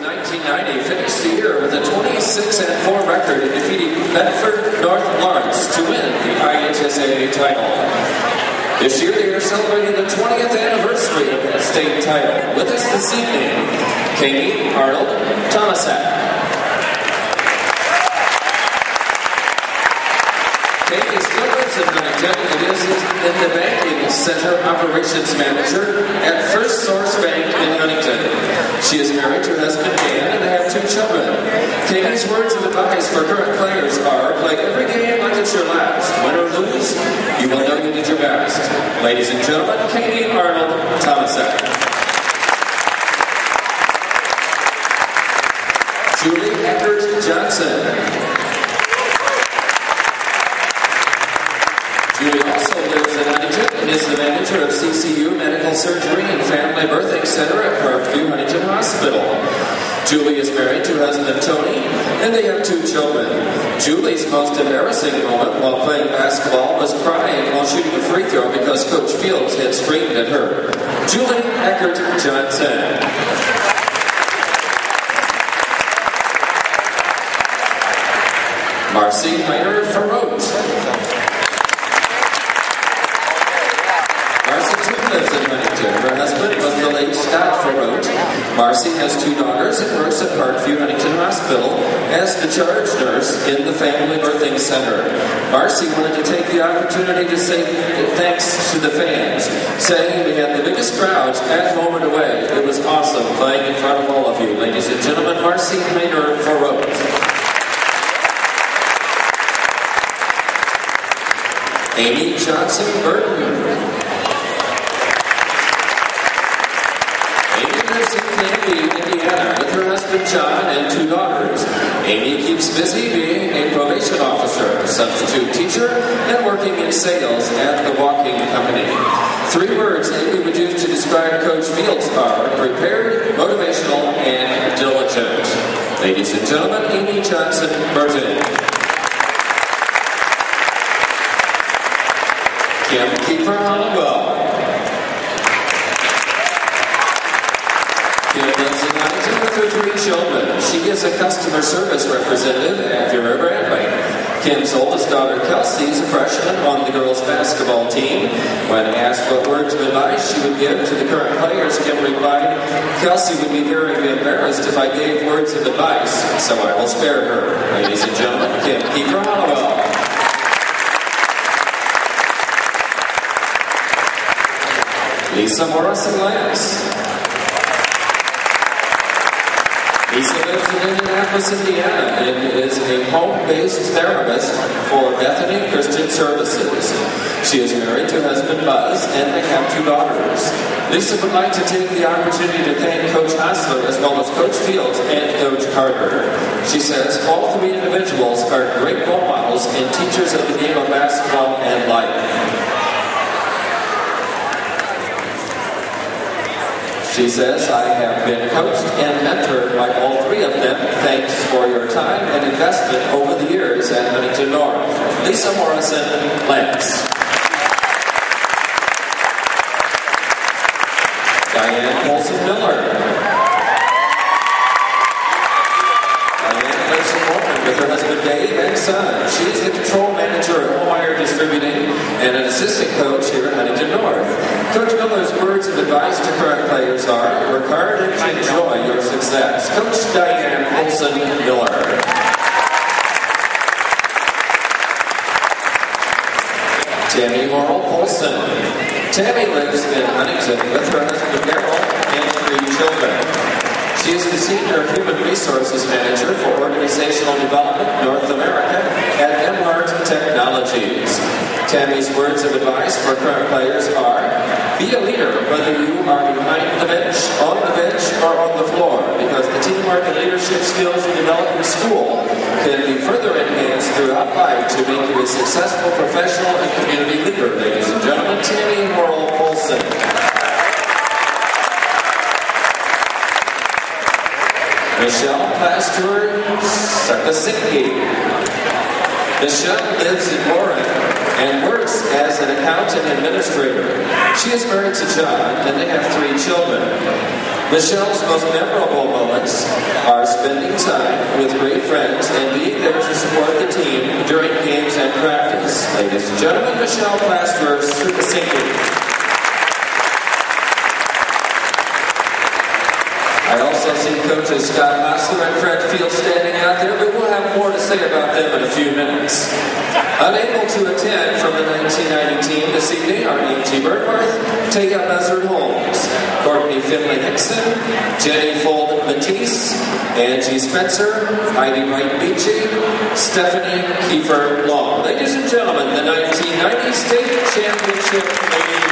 1990 finished the year with a 26-4 record in defeating Bedford North Lawrence to win the IHSA title. This year they are celebrating the 20th anniversary of that state title. With us this evening, Katie Arnold Thomasak. Katie still lives in Huntington and is in the banking center operations manager at First Source Bank in Huntington. She is married to her husband Dan and they have 2 children. Katie's words of advice for current players are, play every game like it's your last. Win or lose, you will know you did your best. Ladies and gentlemen, Katie Arnold Thomasak. Julie Eckert Johnson. Julie also lives in Huntington and is the manager of CCU Medical Surgery and Family Birthing Center at Parkview Huntington Hospital. Julie is married to her husband Tony, and they have 2 children. Julie's most embarrassing moment while playing basketball was crying while shooting a free throw because Coach Fields had screamed at her. Julie Eckert Johnson. Marcy Heiner Farrote. Lives in Huntington. Her husband was the late Scott Farrote. Marcy has 2 daughters and works at Parkview Huntington Hospital as the charge nurse in the Family Birthing Center. Marcy wanted to take the opportunity to say thanks to the fans, saying we had the biggest crowds at home and away. It was awesome playing in front of all of you. Ladies and gentlemen, Marcy Heiner Farrote. Amy Johnson Burton. Lives in Canby, Indiana, with her husband John and 2 daughters. Amy keeps busy being a probation officer, substitute teacher, and working in sales at the walking company. 3 words Amy would use to describe Coach Fields are prepared, motivational, and diligent. Ladies and gentlemen, Amy Johnson Burton. Kim Keeper Hollowell. Kim lives in Huntington with her 3 children. She is a customer service representative at Vera Bradley. Kim's oldest daughter, Kelsey, is a freshman on the girls' basketball team. When asked what words of advice she would give to the current players, Kim replied, Kelsey would be very embarrassed if I gave words of advice, so I will spare her. Ladies and gentlemen, Kim Keeper Hollowell. Lisa Morrison Lance. Lisa lives in Indianapolis, Indiana, and is a home-based therapist for Bethany Christian Services. She is married to husband Buzz, and they have 2 daughters. Lisa would like to take the opportunity to thank Coach Osler as well as Coach Fields and Coach Carter. She says all 3 individuals are great role models and teachers of the game of basketball and life. She says, I have been coached and mentored by all 3 of them. Thanks for your time and investment over the years at Huntington North. Lisa Morrison Lance. Diane Colson Miller. Diane lives in Mormon with her husband Dave and son. She is the control manager at Homeyer Distributing and an assistant coach here at Huntington North. Coach Miller's words of advice to current players are, work hard and enjoy your success. Coach Diane Colson Miller. Tammy Laurel Polson. Tammy lives in Huntington with her husband Daryl and 3 children. She is the Senior Human Resources Manager for Organizational Development North America at Emhart Technologies. Tammy's words of advice for current players are, be a leader whether you are behind the bench, or on the floor, because the teamwork and leadership skills you develop in school can be further enhanced throughout life to make you a successful professional and community leader. Ladies and gentlemen, Tammy Laurel Polson. Michelle Pastor Sakasinki. Michelle lives in Warren and works as an accountant administrator. She is married to John and they have 3 children. Michelle's most memorable moments are spending time with great friends and being there to support the team during games and practice. Ladies and gentlemen, Michelle Plaster singing. I also see coaches Scott Hassler and Fred Field standing out there, but we'll have more to say about them in a few minutes. Unable to attend from the 1990 team this evening are E.T. Burkhardt, Tega Buzzard-Holmes, Courtney Finley-Hickson, Jenny Fold-Matisse, Angie Spencer, Heidi Wright-Beachy, Stephanie Kiefer-Long. Ladies and gentlemen, the 1990 State Championship ladies